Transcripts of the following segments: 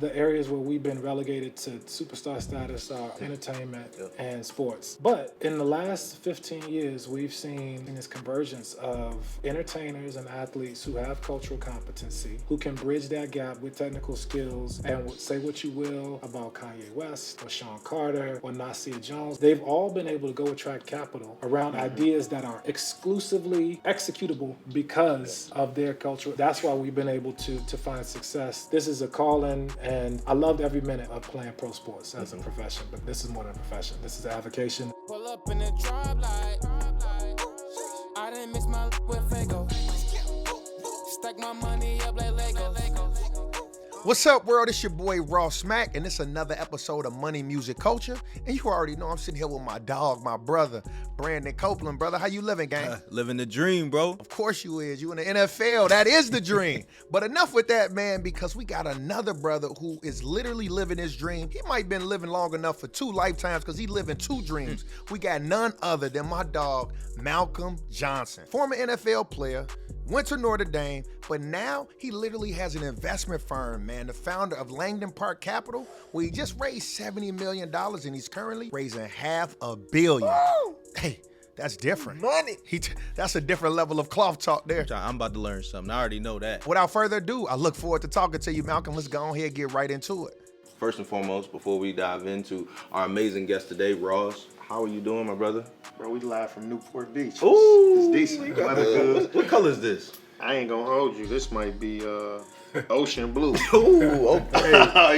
the areas where we've been relegated to superstar status are entertainment and sports. But in the last 15 years, we've seen this convergence of entertainers and athletes who have cultural competency, who can bridge that gap with technical skills. And say what you will about Kanye West or Sean Carter or Nasir Jones, they've all been able to go attract capital around ideas that are exclusively executable because of their culture. That's why we've been able to find success. This is a calling, and I loved every minute of playing pro sports as a profession, but this is more than a profession. This is an avocation. Pull up in the drop light. I didn't mix my with Fago. Stack my money up like Legos. What's up, world? It's your boy Raw Smack, and it's another episode of Money Music Culture. And you already know I'm sitting here with my dog, my brother, Brandon Copeland. Brother, how you living, gang? Living the dream, bro. Of course you is. You in the NFL. That is the dream. But enough with that, man, because we got another brother who is literally living his dream. He might have been living long enough for 2 lifetimes because he living 2 dreams. We got none other than my dog, Malcolm Johnson, former NFL player, went to Notre Dame, but now he literally has an investment firm, man, the founder of Langdon Park Capital, where he just raised $70 million and he's currently raising $500 million. Woo! Hey, that's different. Money. That's a different level of cloth talk there. I'm about to learn something. I already know that. Without further ado, I look forward to talking to you, Malcolm. Let's go ahead and get right into it. First and foremost, before we dive into our amazing guest today, Ross, how are you doing, my brother? Bro, we live from Newport Beach. Ooh, it's decent. Weather good. What color is this? I ain't gonna hold you. This might be ocean blue. Ooh, okay.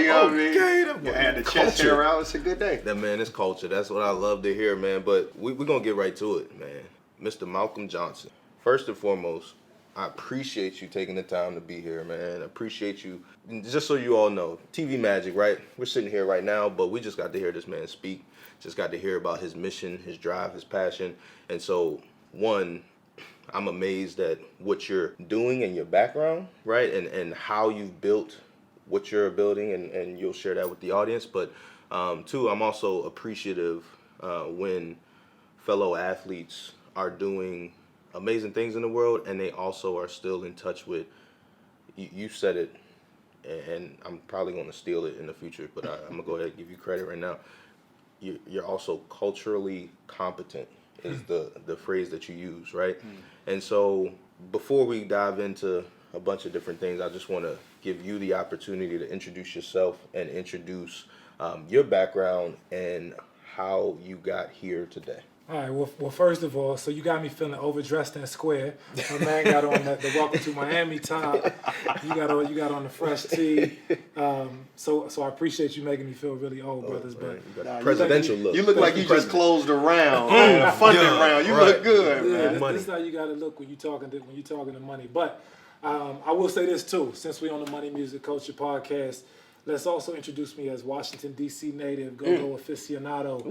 You know what I mean? Okay, and the chest hair out. It's a good day. That, man, it's culture. That's what I love to hear, man. But we're gonna get right to it, man. Mr. Malcolm Johnson. First and foremost, I appreciate you taking the time to be here, man. I appreciate you. Just so you all know, TV magic, right? We're sitting here right now, but we just got to hear this man speak. Just got to hear about his mission, his drive, his passion. And so, one, I'm amazed at what you're doing and your background, right? And how you've built what you're building, and you'll share that with the audience. But 2, I'm also appreciative when fellow athletes are doing amazing things in the world, and they also are still in touch with, you said it, and I'm probably going to steal it in the future, but I'm going to go ahead and give you credit right now. You're also culturally competent is the phrase that you use, right? And so before we dive into a bunch of different things, I just want to give you the opportunity to introduce yourself and introduce your background and how you got here today. All right, well, first of all, so you got me feeling overdressed and square. My man got on the Welcome to Miami top. You got on the fresh tee. So I appreciate you making me feel really old, brothers. But you got presidential look. You look like you just closed a round, a funding round. You look good, man. This is how you got to look when you talking to money. But I will say this too, since we're on the Money Music Culture podcast. Let's also introduce me as Washington, D.C. native, go-go aficionado,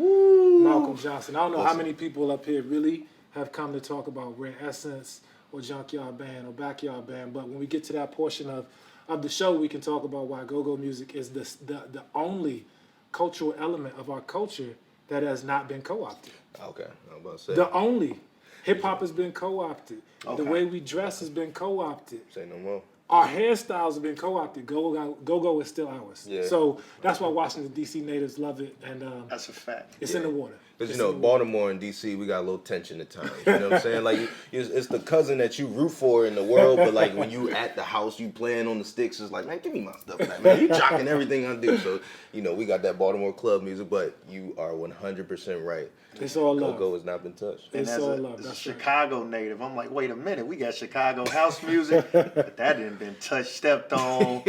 Malcolm Johnson. I don't know how many people up here really have come to talk about Rare Essence or Junkyard Band or Backyard Band, but when we get to that portion of the show, we can talk about why go-go music is the only cultural element of our culture that has not been co-opted. Okay, I'm about to say. The only. Hip-hop has been co-opted. Okay. The way we dress has been co-opted. Say no more. Our hairstyles have been co-opted. Go-go is still ours. Yeah. So that's why Washington, D.C. natives love it. And That's a fact. it's in the water. Because, Baltimore and D.C., we got a little tension at times. You know what I'm saying? Like, it's the cousin that you root for in the world, but, like, when you at the house, you playing on the sticks, it's like, man, give me my stuff back, man. You jocking everything I do. So, we got that Baltimore club music, but you are 100% right. It's all love. Go-go has not been touched. It's And all as love. a That's Chicago native, I'm like, wait a minute, we got Chicago house music, but that didn't been touched, stepped on.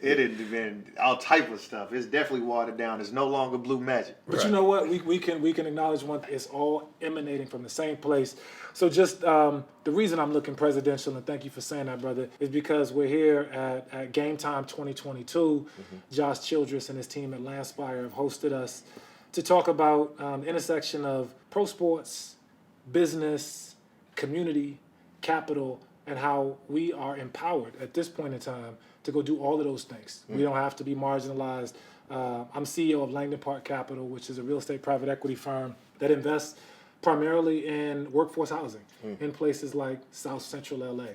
It had been all type of stuff. It's definitely watered down. It's no longer blue magic. But you know what? We can acknowledge one thing. It's all emanating from the same place. So just the reason I'm looking presidential, and thank you for saying that, brother, is because we're here at Game Time 2022. Josh Childress and his team at Landspire have hosted us to talk about the intersection of pro sports, business, community, capital, and how we are empowered at this point in time to go do all of those things. We don't have to be marginalized. I'm CEO of Langdon Park Capital, which is a real estate private equity firm that invests primarily in workforce housing in places like South Central LA,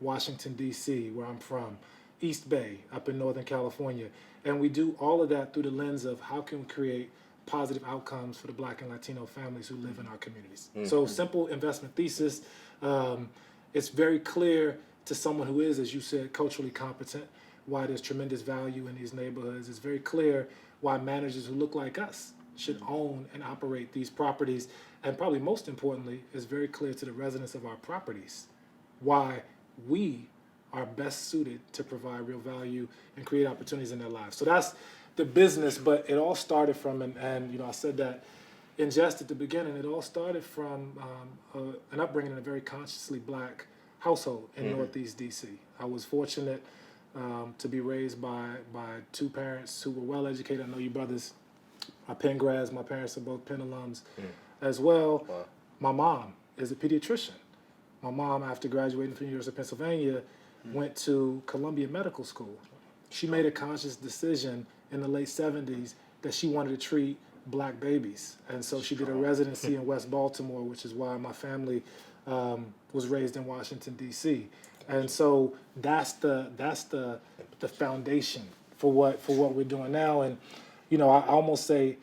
Washington, D.C., where I'm from, East Bay, up in Northern California. And we do all of that through the lens of how can we create positive outcomes for the Black and Latino families who live in our communities. So simple investment thesis. It's very clear to someone who is, as you said, culturally competent, why there's tremendous value in these neighborhoods. It's very clear why managers who look like us should own and operate these properties. And probably most importantly, it's very clear to the residents of our properties why we are best suited to provide real value and create opportunities in their lives. So that's the business, but it all started from, and you know, I said that in jest at the beginning, it all started from an upbringing in a very consciously Black household in Northeast DC. I was fortunate to be raised by two parents who were well educated. I know you brothers are Penn grads. My parents are both Penn alums as well. Wow. My mom is a pediatrician. My mom, after graduating from the University of Pennsylvania, went to Columbia Medical School. She made a conscious decision in the late 70s that she wanted to treat Black babies. And so she did a residency in West Baltimore, which is why my family was raised in Washington, D.C. And so that's the foundation for what we're doing now. And, you know, I almost say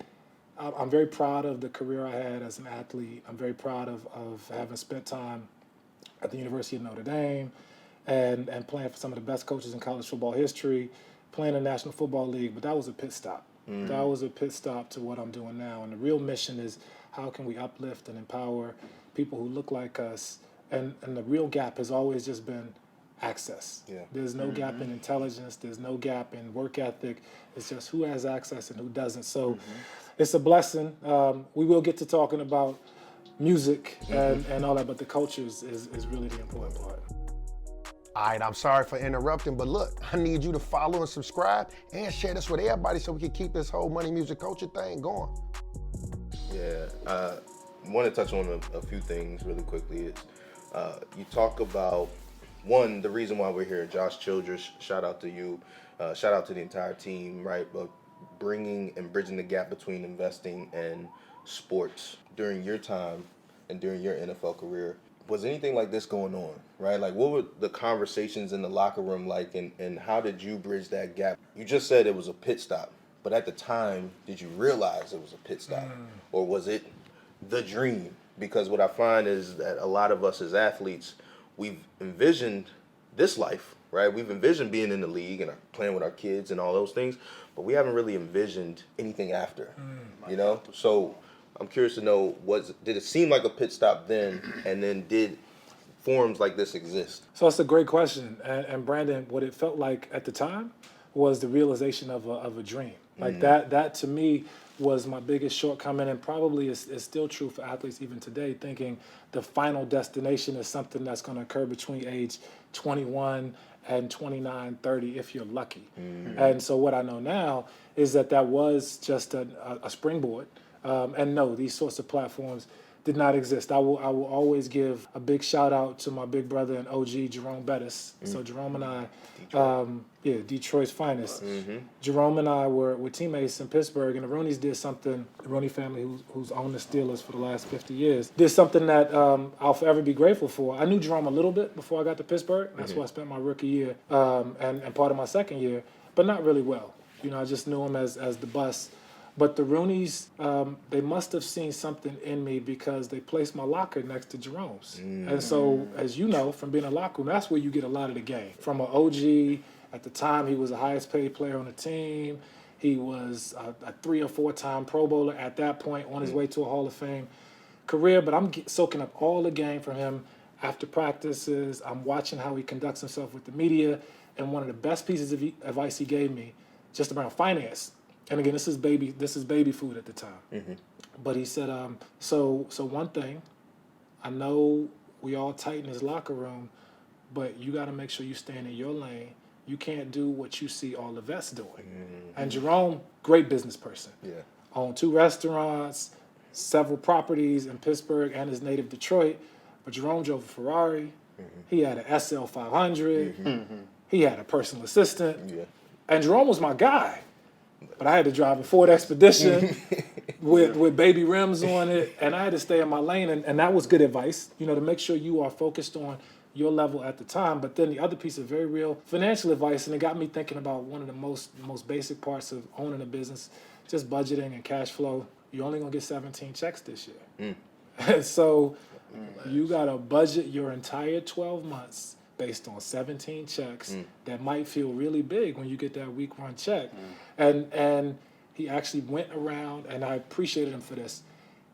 I'm very proud of the career I had as an athlete. I'm very proud of having spent time at the University of Notre Dame and playing for some of the best coaches in college football history, playing in the National Football League, but that was a pit stop. That was a pit stop to what I'm doing now. And the real mission is how can we uplift and empower people who look like us? And the real gap has always just been access. Yeah. There's no gap in intelligence. There's no gap in work ethic. It's just who has access and who doesn't. So it's a blessing. We will get to talking about music and all that, but the culture is really the important part. All right, I'm sorry for interrupting, but look, I need you to follow and subscribe and share this with everybody so we can keep this whole money, music, culture thing going. Yeah, I want to touch on a few things really quickly. Is you talk about, one, the reason why we're here. Josh Childress, shout out to you. Shout out to the entire team, right? But bringing and bridging the gap between investing and sports during your time and during your NFL career. Was anything like this going on, right? Like, what were the conversations in the locker room like, and how did you bridge that gap? You just said it was a pit stop, but at the time, did you realize it was a pit stop? Or was it the dream? Because what I find is that a lot of us as athletes, we've envisioned this life, right? We've envisioned being in the league and playing with our kids and all those things, but we haven't really envisioned anything after, you know? So I'm curious to know, did it seem like a pit stop then, and then did forums like this exist? So that's a great question. And Brandon, what it felt like at the time was the realization of a dream. Like that to me was my biggest shortcoming, and probably is still true for athletes even today, thinking the final destination is something that's going to occur between age 21 and 29, 30 if you're lucky. And so what I know now is that was just a springboard. And no, these sorts of platforms did not exist. I will always give a big shout out to my big brother and OG, Jerome Bettis. So Jerome and I, Detroit's finest. Jerome and I were teammates in Pittsburgh, and the Rooneys did something, the Rooney family who's owned the Steelers for the last 50 years, did something that I'll forever be grateful for. I knew Jerome a little bit before I got to Pittsburgh. That's where I spent my rookie year and part of my second year, but not really well. You know, I just knew him as the bus. But the Rooneys, they must have seen something in me because they placed my locker next to Jerome's. And so, as you know, from being in a locker room, that's where you get a lot of the game. From an OG, at the time, he was the highest paid player on the team. He was a 3 or 4 time Pro Bowler at that point, on his way to a Hall of Fame career. But I'm soaking up all the game from him after practices. I'm watching how he conducts himself with the media. And one of the best pieces of advice he gave me, just around finance, and again, this is baby food at the time. But he said, so one thing, I know we all tight in his locker room, but you got to make sure you stand in your lane. You can't do what you see all the vets doing. And Jerome, great business person. Owned 2 restaurants, several properties in Pittsburgh and his native Detroit. But Jerome drove a Ferrari. He had an SL 500. He had a personal assistant. And Jerome was my guy. But I had to drive a Ford Expedition with baby rims on it, and I had to stay in my lane, and that was good advice, you know, to make sure you are focused on your level at the time. But then the other piece of very real financial advice, and it got me thinking about one of the most basic parts of owning a business, just budgeting and cash flow. You're only gonna get 17 checks this year. So you gotta budget your entire 12 months based on 17 checks that might feel really big when you get that week one check. And he actually went around, and I appreciated him for this.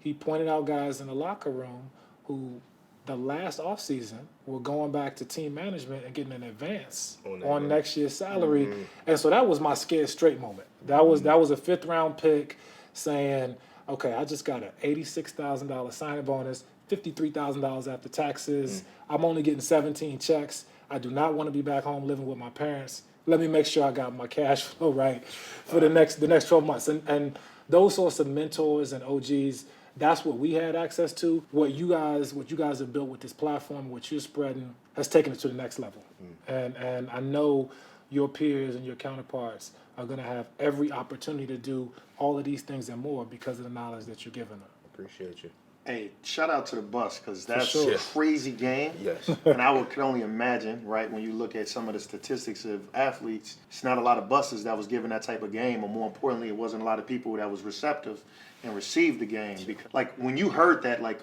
He pointed out guys in the locker room who the last offseason were going back to team management and getting an advance on next year's salary. And so that was my scared straight moment. That was a 5th round pick saying, okay, I just got an $86,000 signing bonus, $53,000 after taxes. I'm only getting 17 checks. I do not want to be back home living with my parents. Let me make sure I got my cash flow right for the next 12 months. And those sorts of mentors and OGs, that's what we had access to. What you guys have built with this platform, what you're spreading, has taken it to the next level. And I know your peers and your counterparts are going to have every opportunity to do all of these things and more because of the knowledge that you're giving them. Appreciate you. Hey, shout out to the bus, because that's sure. a crazy game. Yes. And I could only imagine, right, when you look at some of the statistics of athletes, it's not a lot of buses that was given that type of game, or more importantly, it wasn't a lot of people that was receptive and received the game. Because, like, when you heard that, like,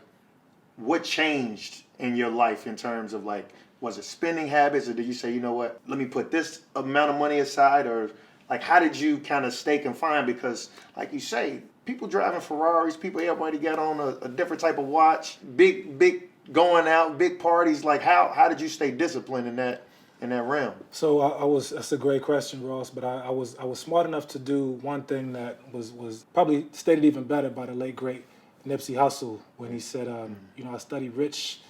what changed in your life in terms of, like, was it spending habits, or did you say, you know what, let me put this amount of money aside, or, like, how did you kind of stay confined? Because, like you say, people driving Ferraris, everybody got on a different type of watch, big going out, big parties. Like, how did you stay disciplined in that realm? So that's a great question, Ross, but I was smart enough to do one thing that was probably stated even better by the late, great Nipsey Hussle when he said, I study rich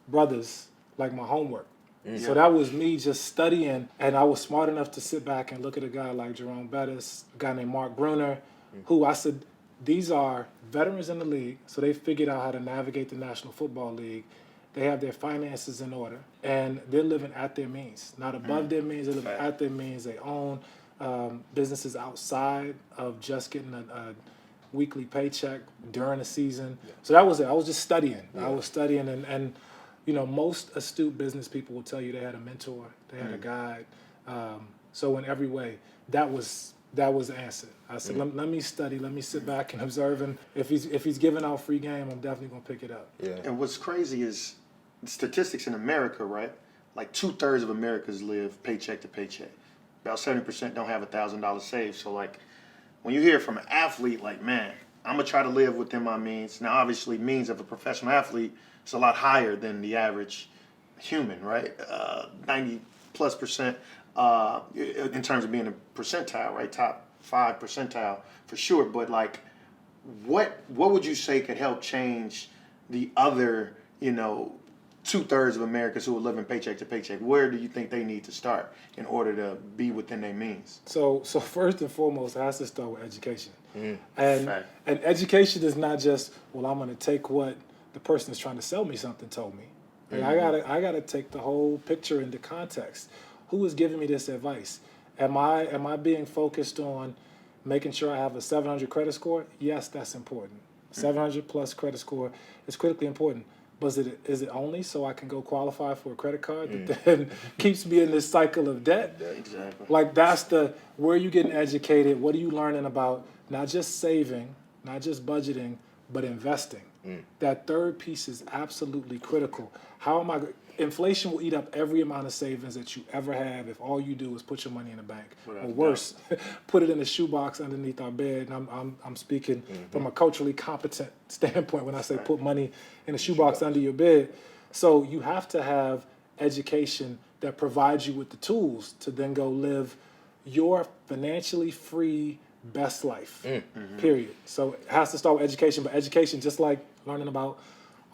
brothers like my homework. So that was me just studying, and I was smart enough to sit back and look at a guy like Jerome Bettis, a guy named Mark Bruner, who I said, these are veterans in the league, so they figured out how to navigate the National Football League. They have their finances in order, and they're living at their means, not above their means. They're living at their means. They own businesses outside of just getting a weekly paycheck during the season. So that was it. I was just studying. I was studying, and most astute business people will tell you they had a mentor, they had a guide. So in every way, that was the answer. I said, let me study, let me sit back and observe, and if he's giving out free game, I'm definitely gonna pick it up. Yeah. And what's crazy is statistics in America, right? Like 2/3 of Americans live paycheck to paycheck. About 70% don't have $1,000 saved. So, like, when you hear from an athlete, like, man, I'm gonna try to live within my means. Now, obviously, means of a professional athlete is a lot higher than the average human, right? 90+% in terms of being a percentile, right? Top 5 percentile for sure. But, like, what would you say could help change the other, 2/3 of Americans who are living paycheck to paycheck? Where do you think they need to start in order to be within their means? So first and foremost, it has to start with education. And education is not just, well, I'm going to take what the person that's trying to sell me something told me. Like, I gotta take the whole picture into context. Who is giving me this advice? Am I being focused on making sure I have a 700 credit score? Yes, that's important. 700 plus credit score is critically important. But is it only so I can go qualify for a credit card that then keeps me in this cycle of debt? Exactly. Like, where are you getting educated? What are you learning about not just saving, not just budgeting, but investing? That third piece is absolutely critical. Inflation will eat up every amount of savings that you ever have if all you do is put your money in the bank. Or worse, put it in a shoebox underneath our bed. And I'm speaking from a culturally competent standpoint when I say put money in a shoebox under your bed. So you have to have education that provides you with the tools to then go live your financially free best life, period. So it has to start with education, but education, just like learning about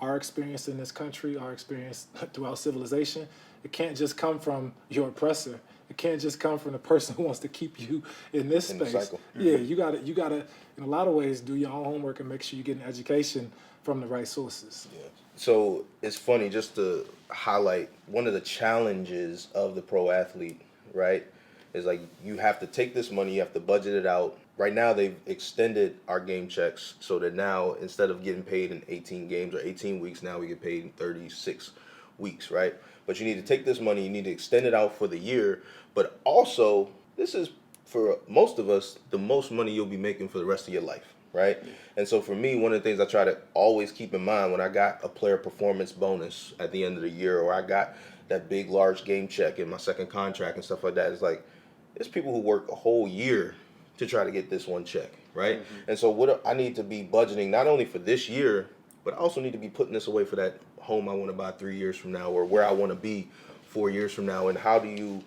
our experience in this country, our experience throughout civilization, it can't just come from your oppressor. It can't just come from the person who wants to keep you in this space. cycle. Yeah, you gotta, in a lot of ways, do your own homework and make sure you get an education from the right sources. Yeah. So it's funny, just to highlight one of the challenges of the pro athlete, right? Is like, you have to take this money, you have to budget it out. Right now, they've extended our game checks so that now, instead of getting paid in 18 games or 18 weeks, now we get paid in 36 weeks, right? but you need to take this money, you need to extend it out for the year, but also this is, for most of us, the most money you'll be making for the rest of your life, right? And so for me, one of the things I try to always keep in mind when I got a player performance bonus at the end of the year, or I got that big, large game check in my second contract and stuff like that, is like, there's people who work a whole year to try to get this one check, right? And so what I need to be budgeting not only for this year, but I also need to be putting this away for that home I want to buy 3 years from now, or where I want to be 4 years from now. And how do you,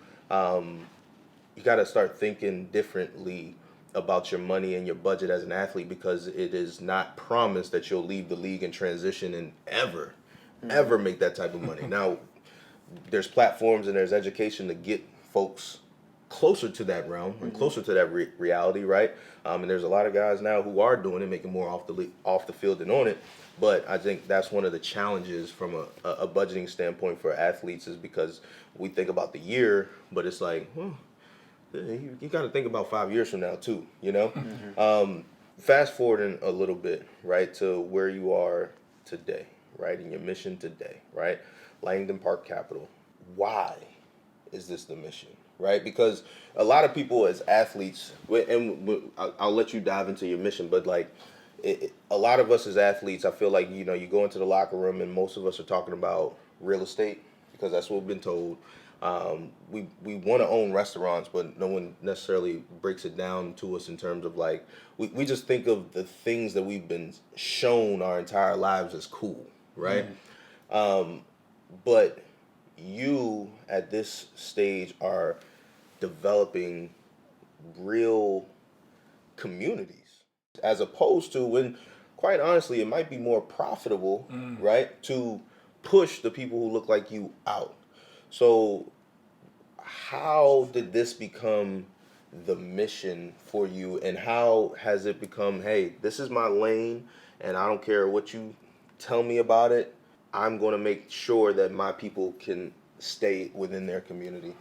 you got to start thinking differently about your money and your budget as an athlete, because it is not promised that you'll leave the league and transition and ever make that type of money. Now, there's platforms and there's education to get folks closer to that realm and closer to that reality, right? And there's a lot of guys now who are doing it, making more off the field than on it. But I think that's one of the challenges from a budgeting standpoint for athletes, is because we think about the year, but it's like, you got to think about 5 years from now too, you know? Fast forwarding a little bit, right, to where you are today, right, and your mission today, right? Langdon Park Capital. Why is this the mission, right? Because a lot of people as athletes, and I'll let you dive into your mission, but like a lot of us as athletes, I feel like, you know, you go into the locker room and most of us are talking about real estate, because that's what we've been told. We want to own restaurants, but no one necessarily breaks it down to us in terms of like, we just think of the things that we've been shown our entire lives as cool, right? But you at this stage are developing real communities, as opposed to when, quite honestly, it might be more profitable, right, to push the people who look like you out. So how did this become the mission for you, and how has it become, hey, this is my lane and I don't care what you tell me about it, I'm going to make sure that my people can stay within their community?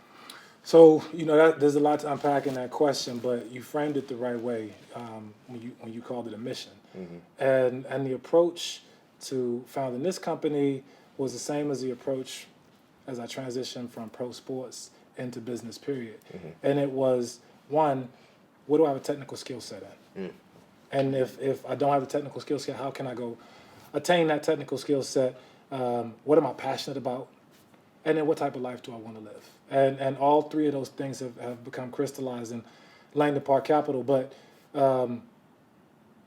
So, you know, there's a lot to unpack in that question, but you framed it the right way when you called it a mission. And the approach to founding this company was the same as the approach as I transitioned from pro sports into business, period. And it was, one, what do I have a technical skill set in? And if I don't have a technical skill set, how can I go attain that technical skill set? What am I passionate about? And then what type of life do I want to live? And all three of those things have become crystallized in Langdon Park Capital. But I'm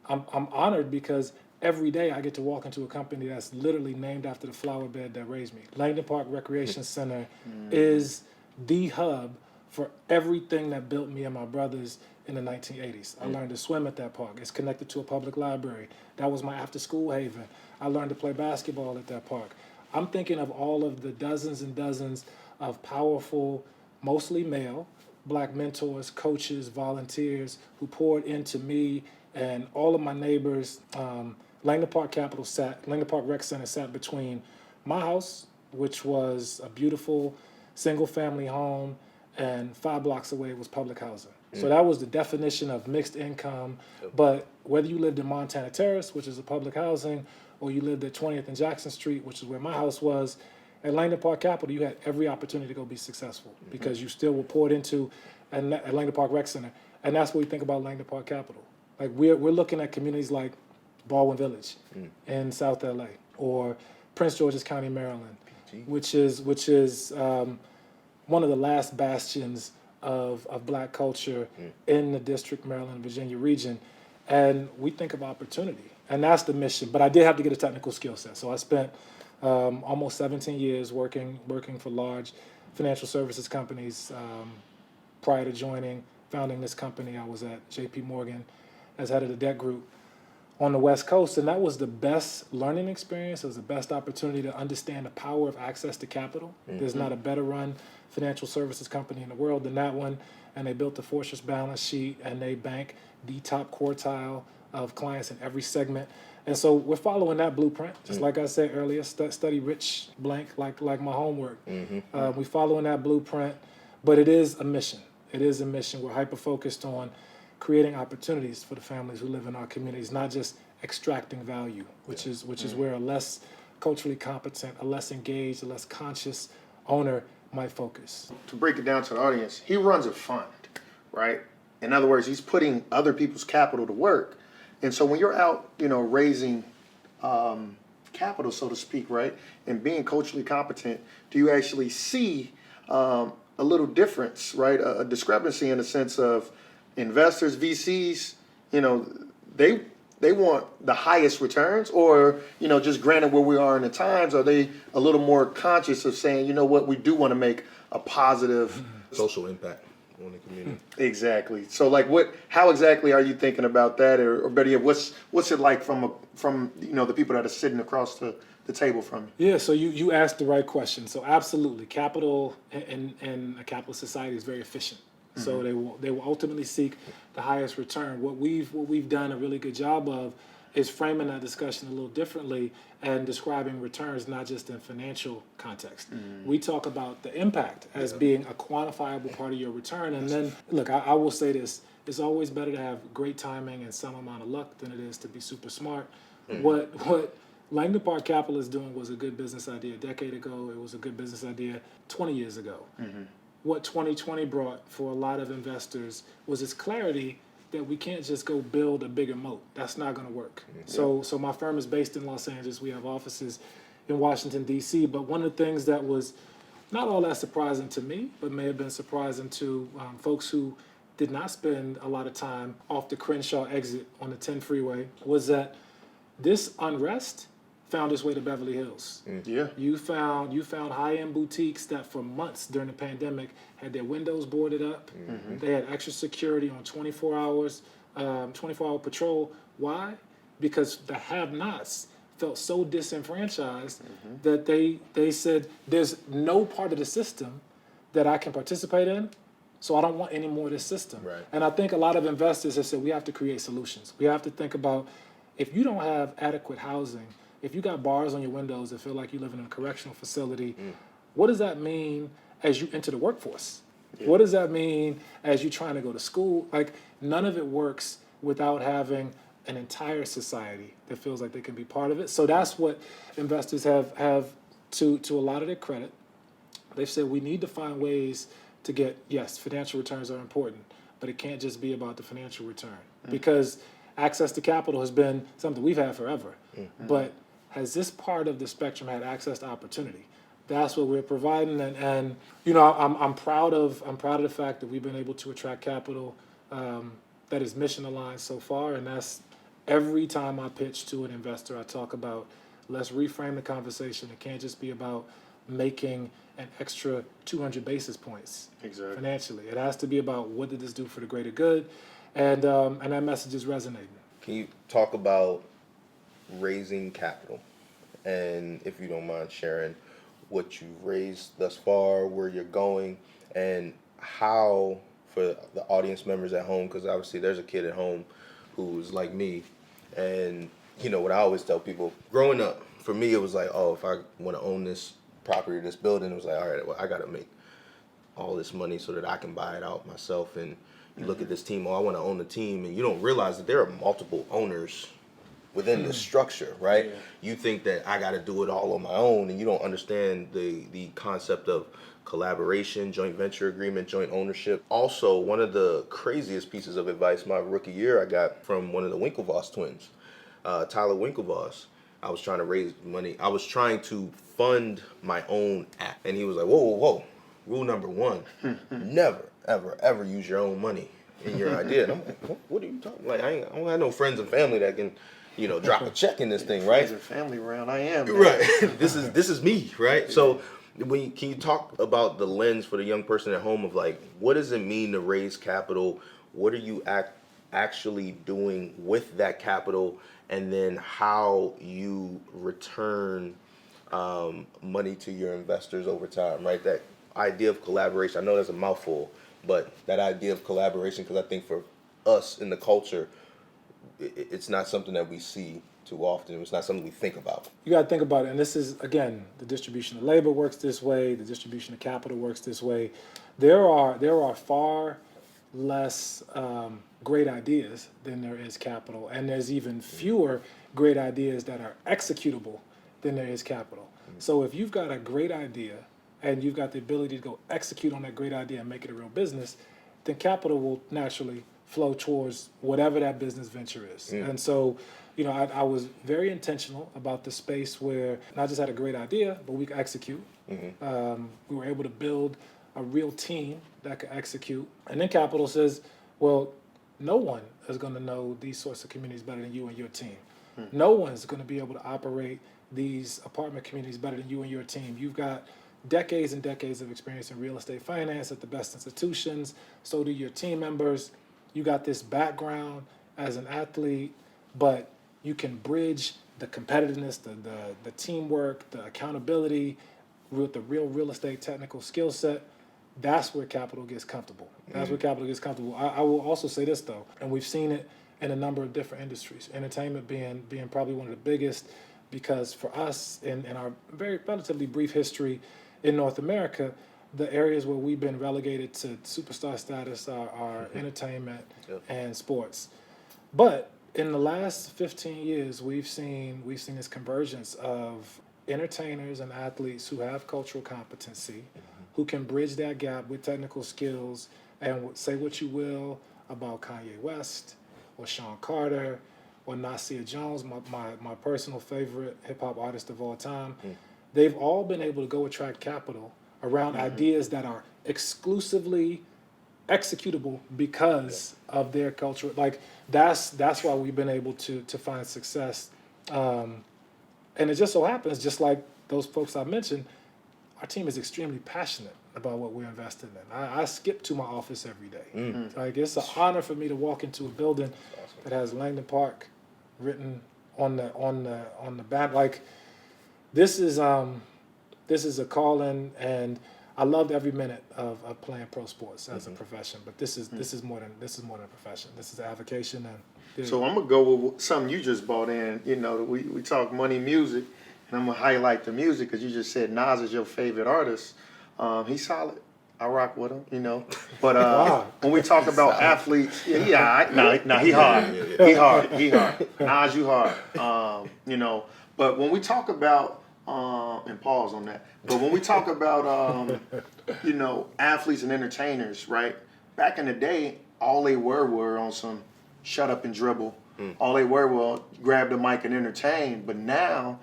honored because every day I get to walk into a company that's literally named after the flower bed that raised me. Langdon Park Recreation Center is the hub for everything that built me and my brothers in the 1980s. I learned to swim at that park. It's connected to a public library. That was my after-school haven. I learned to play basketball at that park. I'm thinking of all of the dozens and dozens of powerful, mostly male, black mentors, coaches, volunteers who poured into me and all of my neighbors. Langdon Park Rec Center sat between my house, which was a beautiful single-family home, and 5 blocks away was public housing. So that was the definition of mixed income. But whether you lived in Montana Terrace, which is a public housing, or you lived at 20th and Jackson Street, which is where my house was, at Langdon Park Capital, you had every opportunity to go be successful because you still were poured into at Langdon Park Rec Center. And that's what we think about Langdon Park Capital. Like we're looking at communities like Baldwin Village in South LA, or Prince George's County, Maryland, which is one of the last bastions of black culture in the District, Maryland, Virginia region. And we think of opportunity, and that's the mission. But I did have to get a technical skill set. So I spent almost 17 years working for large financial services companies. Prior to founding this company, I was at JP Morgan as head of the debt group on the West Coast, and that was the best learning experience. It was the best opportunity to understand the power of access to capital. There's not a better run financial services company in the world than that one, and they built a fortress balance sheet, and they bank the top quartile of clients in every segment. And so we're following that blueprint, just like I said earlier, study rich blank like my homework. We're following that blueprint, but it is a mission. It is a mission. We're hyper-focused on creating opportunities for the families who live in our communities, not just extracting value, which is where a less culturally competent, a less engaged, a less conscious owner might focus. To break it down to the audience, he runs a fund, right? In other words, he's putting other people's capital to work. And so when you're out, raising capital, so to speak, right, and being culturally competent, do you actually see a little difference, right? A discrepancy in the sense of investors, VCs, they want the highest returns, or just granted where we are in the times, are they a little more conscious of saying, you know what, we do want to make a positive Social impact on the community. Exactly. So how exactly are you thinking about that, or better yet, what's it like from the people that are sitting across the table from you? Yeah, so you asked the right question. So absolutely, capital in a capitalist society is very efficient. So they will ultimately seek the highest return. What we've done a really good job of is framing that discussion a little differently and describing returns not just in financial context. We talk about the impact as being a quantifiable part of your return. And then, look, I will say this: it's always better to have great timing and some amount of luck than it is to be super smart. What Langdon Park Capital is doing was a good business idea a decade ago. It was a good business idea 20 years ago. What 2020 brought for a lot of investors was this clarity that we can't just go build a bigger moat. That's not going to work. So my firm is based in Los Angeles. We have offices in Washington, D.C. But one of the things that was not all that surprising to me, but may have been surprising to folks who did not spend a lot of time off the Crenshaw exit on the 10 freeway, was that this unrest found its way to Beverly Hills. Yeah. You found high-end boutiques that for months during the pandemic had their windows boarded up. They had extra security on 24-hour patrol. Why? Because the have-nots felt so disenfranchised that they said, there's no part of the system that I can participate in, so I don't want any more of this system. Right. And I think a lot of investors have said we have to create solutions. We have to think about, if you don't have adequate housing, if you got bars on your windows that feel like you live in a correctional facility, what does that mean as you enter the workforce? What does that mean as you're trying to go to school? None of it works without having an entire society that feels like they can be part of it. So that's what investors have to a lot of their credit. They've said we need to find ways to get, yes, financial returns are important, but it can't just be about the financial return, because access to capital has been something we've had forever. But has this part of the spectrum had access to opportunity? That's what we're providing, and I'm proud of the fact that we've been able to attract capital that is mission aligned so far. And that's every time I pitch to an investor, I talk about, let's reframe the conversation. It can't just be about making an extra 200 basis points financially. It has to be about, what did this do for the greater good, and that message is resonating. Can you talk about raising capital, and if you don't mind sharing what you've raised thus far, where you're going, and how, for the audience members at home, because obviously there's a kid at home who's like me, and what I always tell people, growing up, for me it was like, oh, if I want to own this property, this building, it was like, all right, well, I got to make all this money so that I can buy it out myself. And you look at this team, oh, I want to own the team, and you don't realize that there are multiple owners within the structure, right? Yeah. You think that I got to do it all on my own, and you don't understand the concept of collaboration, joint venture agreement, joint ownership. Also, one of the craziest pieces of advice my rookie year I got from one of the Winklevoss twins, Tyler Winklevoss. I was trying to raise money. I was trying to fund my own app, and he was like, whoa. Rule number 1, never, ever use your own money in your idea. And I'm like, what are you talking about? Like, I don't have no friends and family that can, drop a check in this thing, right? Friends and family around, I am. Man. Right. This is me, right? So can you talk about the lens for the young person at home of like, what does it mean to raise capital? What are you actually doing with that capital? And then how you return money to your investors over time, right? That idea of collaboration. I know that's a mouthful, but that idea of collaboration, because I think for us in the culture, it's not something that we see too often. It's not something we think about. You got to think about it, and this is, again, the distribution of labor works this way, the distribution of capital works this way. There are far less great ideas than there is capital, and there's even fewer great ideas that are executable than there is capital. So if you've got a great idea and you've got the ability to go execute on that great idea and make it a real business, then capital will naturally flow towards whatever that business venture is. And so, you know, I was very intentional about the space where not just had a great idea, but we could execute. We were able to build a real team that could execute. And then capital says, well, no one is going to know these sorts of communities better than you and your team. No one's going to be able to operate these apartment communities better than you and your team. You've got decades and decades of experience in real estate finance at the best institutions. So do your team members. You got this background as an athlete, but you can bridge the competitiveness, the teamwork, the accountability with the real estate technical skill set. That's where capital gets comfortable. That's where capital gets comfortable. I will also say this though, and we've seen it in a number of different industries. Entertainment being probably one of the biggest, because for us in our very relatively brief history in North America, the areas where we've been relegated to superstar status are entertainment and sports. But in the last 15 years, we've seen this convergence of entertainers and athletes who have cultural competency, who can bridge that gap with technical skills. And say what you will about Kanye West or Sean Carter or Nasir Jones, my personal favorite hip-hop artist of all time. They've all been able to go attract capital around ideas that are exclusively executable because of their culture. Like that's why we've been able to find success. And it just so happens, just like those folks I mentioned, our team is extremely passionate about what we're investing in. I skip to my office every day. Like it's an honor for me to walk into a building that has Langdon Park written on the back. Like this is a calling, and I loved every minute of playing pro sports as a profession. But this is more than a profession. This is an avocation. And So I'm gonna go with something you just brought in. You know, we talk money, music, and I'm gonna highlight the music because you just said Nas is your favorite artist. He's solid. I rock with him, you know. But when we talk about athletes, he hard. He hard. Nas, you hard. You know. But when we talk about and pause on that. But when we talk about you know, athletes and entertainers, right? Back in the day, all they were on some shut up and dribble. All they were grab the mic and entertain. But now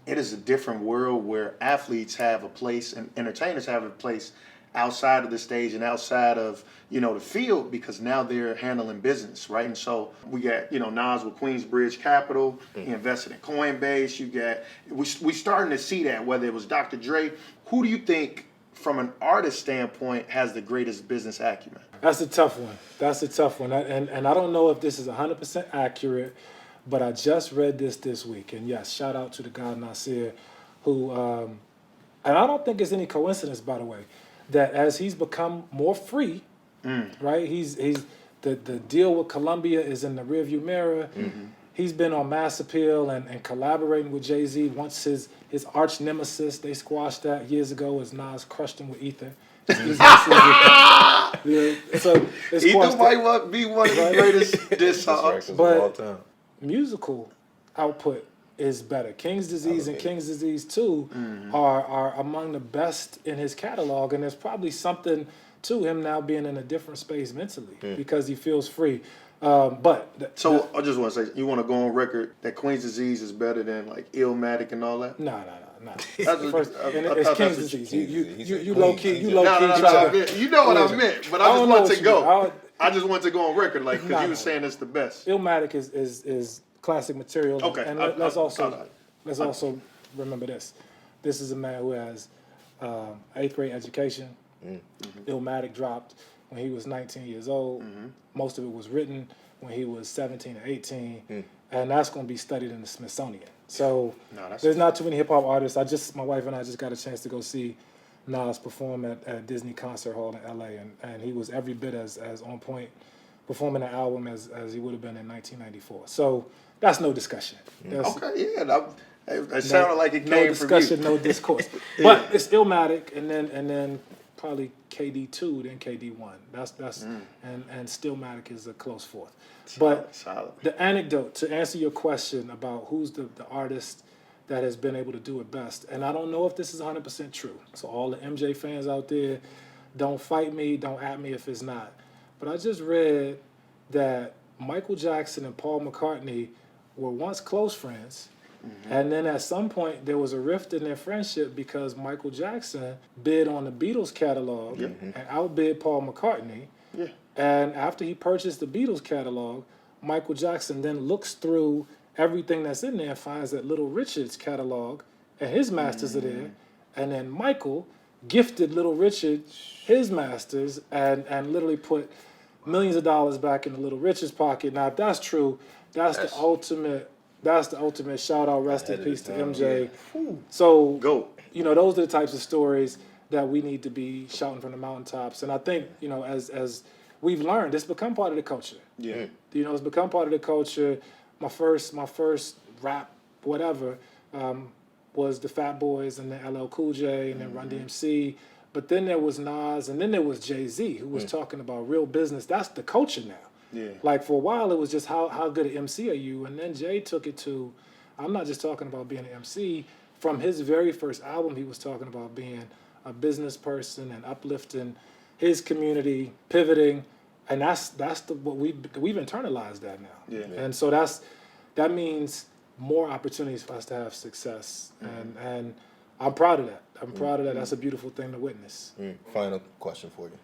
it is a different world where athletes have a place and entertainers have a place outside of the stage and outside of, you know, the field, because now they're handling business, right? And so we got, you know, Nas with Queensbridge Capital, he invested in Coinbase, we starting to see that, whether it was Dr. Dre. Who do you think, from an artist standpoint, has the greatest business acumen? That's a tough one. And I don't know if this is 100% accurate, but I just read this week. And yes, shout out to the guy Nasir, who, and I don't think it's any coincidence, by the way, that as he's become more free, right? He's the deal with Columbia is in the rearview mirror. He's been on Mass Appeal and collaborating with Jay-Z. Once his arch nemesis, they squashed that years ago as Nas crushed him with Ether. So Ether might be one of the greatest diss songs of all time. Musical output is better. King's Disease and King's Disease 2 are among the best in his catalog, and there's probably something to him now being in a different space mentally because he feels free. I just want to say, you want to go on record that Queen's Disease is better than like Illmatic and all that? No. It's King's Disease. You low key. You know what I meant, but I just want to go. I just want to go on record, like, because you were saying it's the best. Illmatic is classic material. Okay. And let's also remember this. This is a man who has 8th grade education. Illmatic dropped when he was 19 years old. Most of it was written when he was 17 or 18. And that's going to be studied in the Smithsonian. So there's not too many hip hop artists. My wife and I just got a chance to go see Nas perform at Disney Concert Hall in LA, and he was every bit as on point performing the album as he would have been in 1994. So that's no discussion. It sounded like it came from you. No discussion, no discourse. But it's Illmatic, and then probably KD2, then KD1. And Stillmatic is a close fourth. But solid. The anecdote, to answer your question about who's the artist that has been able to do it best. And I don't know if this is 100% true. So all the MJ fans out there, don't fight me, don't at me if it's not. But I just read that Michael Jackson and Paul McCartney were once close friends. And then at some point there was a rift in their friendship because Michael Jackson bid on the Beatles catalog and outbid Paul McCartney. Yeah. And after he purchased the Beatles catalog, Michael Jackson then looks through everything that's in there and finds that Little Richard's catalog and his masters are there. And then Michael gifted Little Richard his masters and literally put millions of dollars back into Little Richard's pocket. Now, if that's true, that's the ultimate shout out, rest in peace to MJ. So, Goat. those are the types of stories that we need to be shouting from the mountaintops. And I think, as we've learned, it's become part of the culture. Yeah. It's become part of the culture. My first rap, whatever, was the Fat Boys and then LL Cool J and then Run DMC. But then there was Nas and then there was Jay-Z who was talking about real business. That's the culture now. Yeah. Like for a while it was just how good an MC are you? And then Jay took it to, I'm not just talking about being an MC. From his very first album, he was talking about being a business person and uplifting his community, pivoting. And that's what we've internalized that now. Yeah. And so that means more opportunities for us to have success. And I'm proud of that. That's a beautiful thing to witness. Final question for you.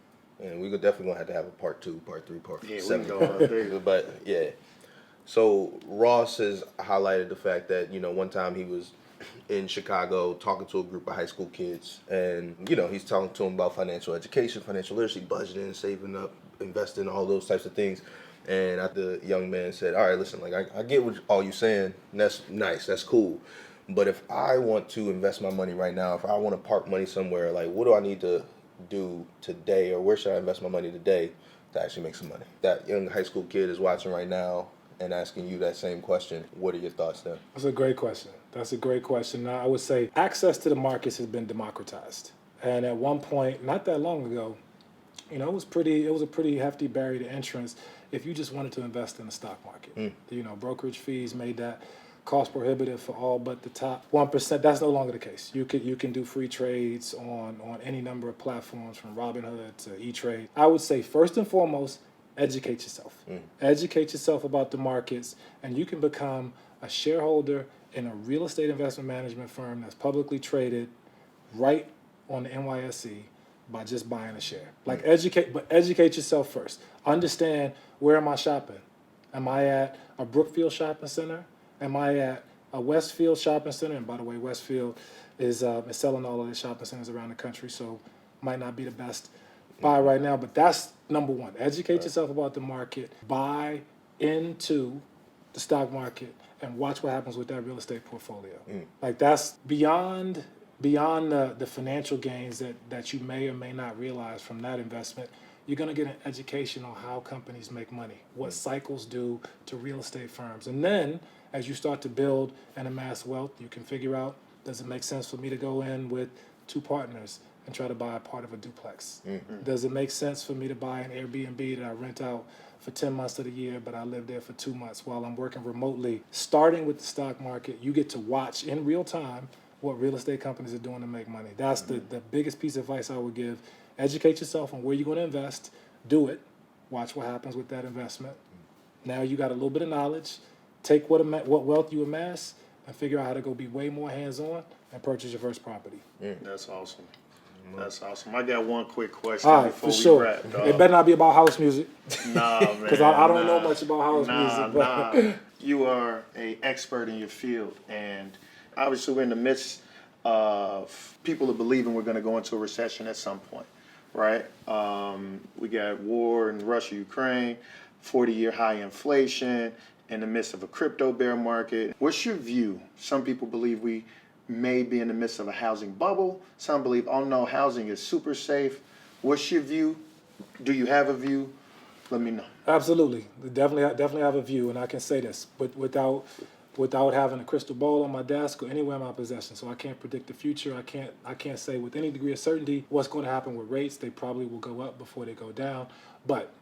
And we're definitely going to have a part 2, part 3, part 7. We can go out there. But, yeah. So, Ross has highlighted the fact that, one time he was in Chicago talking to a group of high school kids. And, he's talking to them about financial education, financial literacy, budgeting, saving up, investing, all those types of things. And the young man said, all right, listen, I get what all you're saying. And that's nice. That's cool. But if I want to invest my money right now, if I want to park money somewhere, what do I need to do today, or where should I invest my money today to actually make some money? That young high school kid is watching right now and asking you that same question. What are your thoughts there? That's a great question. I would say access to the markets has been democratized. And at one point, not that long ago, it was a pretty hefty barrier to entrance if you just wanted to invest in the stock market. Brokerage fees made that cost prohibitive for all but the top 1%. That's no longer the case. You can do free trades on any number of platforms from Robinhood to E-Trade. I would say first and foremost, educate yourself. Educate yourself about the markets, and you can become a shareholder in a real estate investment management firm that's publicly traded right on the NYSE by just buying a share. Educate yourself first. Understand, where am I shopping? Am I at a Brookfield shopping center? Am I at a Westfield shopping center? And by the way, Westfield is selling all of the shopping centers around the country, so might not be the best buy right now. But that's number one. Educate yourself about the market. Buy into the stock market and watch what happens with that real estate portfolio. That's beyond the financial gains that you may or may not realize from that investment. You're going to get an education on how companies make money, what cycles do to real estate firms. And then as you start to build and amass wealth, you can figure out, does it make sense for me to go in with 2 partners and try to buy a part of a duplex? Does it make sense for me to buy an Airbnb that I rent out for 10 months of the year, but I live there for 2 months while I'm working remotely? Starting with the stock market, you get to watch in real time what real estate companies are doing to make money. That's the biggest piece of advice I would give. Educate yourself on where you're going to invest. Do it. Watch what happens with that investment. Now you got a little bit of knowledge. Take what wealth you amass and figure out how to go be way more hands-on and purchase your first property. That's awesome. That's awesome. I got one quick question All right, before for we sure. wrap, dog. It better not be about house music. Nah, man. Because I don't know much about house music. But You are an expert in your field, and obviously we're in the midst of people are believing we're going to go into a recession at some point, right? We got war in Russia, Ukraine, 40-year high inflation, in the midst of a crypto bear market. What's your view? Some people believe we may be in the midst of a housing bubble. Some believe, oh no, housing is super safe. What's your view? Do you have a view? Let me know. Absolutely. Definitely have a view, and I can say this, but without having a crystal ball on my desk or anywhere in my possession. So I can't predict the future. I can't say with any degree of certainty what's going to happen with rates. They probably will go up before they go down. But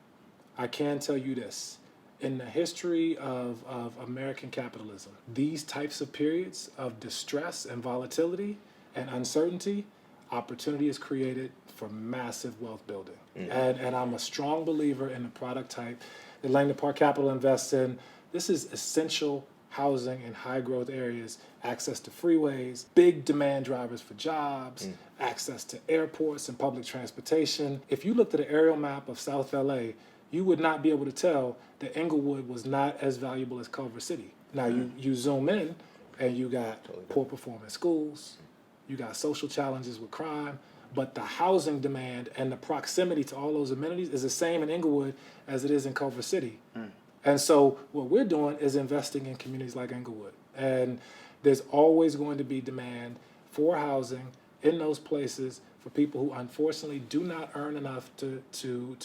I can tell you this. in the history of American capitalism, these types of periods of distress and volatility and uncertainty, opportunity is created for massive wealth building. And I'm a strong believer in the product type that Langdon Park Capital invests in. This is essential housing in high growth areas, access to freeways, big demand drivers for jobs, access to airports and public transportation. If you looked at an aerial map of South LA, you would not be able to tell that Inglewood was not as valuable as Culver City. Now you zoom in and you got poor performing schools, you got social challenges with crime, but the housing demand and the proximity to all those amenities is the same in Inglewood as it is in Culver City. And so what we're doing is investing in communities like Inglewood. And there's always going to be demand for housing in those places for people who unfortunately do not earn enough to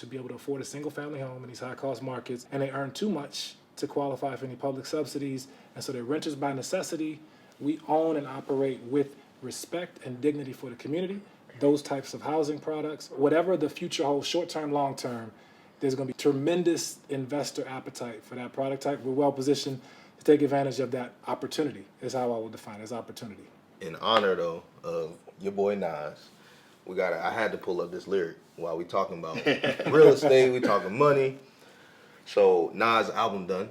be able to afford a single family home in these high cost markets, and they earn too much to qualify for any public subsidies. And so they're renters by necessity. We own and operate with respect and dignity for the community, those types of housing products. Whatever the future holds, short-term, long-term, there's going to be tremendous investor appetite for that product type. We're well positioned to take advantage of that opportunity, is how I would define it, as opportunity. In honor, though, of your boy Nas, I had to pull up this lyric while we talking about real estate, we talking money. So Nas' album done.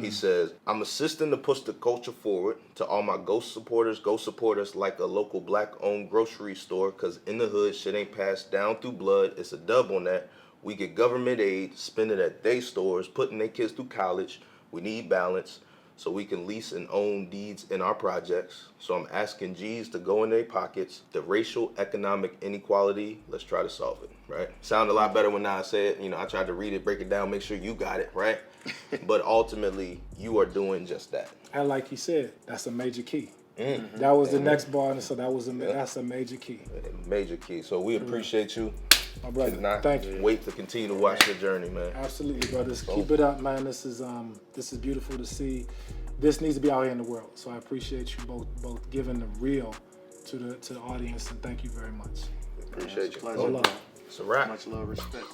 He says, I'm assisting to push the culture forward. To all my ghost supporters, go support us like a local black-owned grocery store, because in the hood, shit ain't passed down through blood. It's a dub on that. We get government aid, spend it at they stores, putting their kids through college. We need balance so we can lease and own deeds in our projects. So I'm asking G's to go in their pockets. The racial economic inequality, let's try to solve it, right? Sound a lot better when I say it. I tried to read it, break it down, make sure you got it, right? But ultimately, you are doing just that. And like you said, that's a major key. That was the next bar, and so that's a major key. Major key. So we appreciate you. My brother, Cannot thank you. wait to continue to watch your journey, man. Absolutely, brothers. Keep it up, man. This is beautiful to see. This needs to be out here in the world. So I appreciate you both giving the real to the audience, and thank you very much. Appreciate you. Pleasure. Love. It's a wrap. Much love, respect.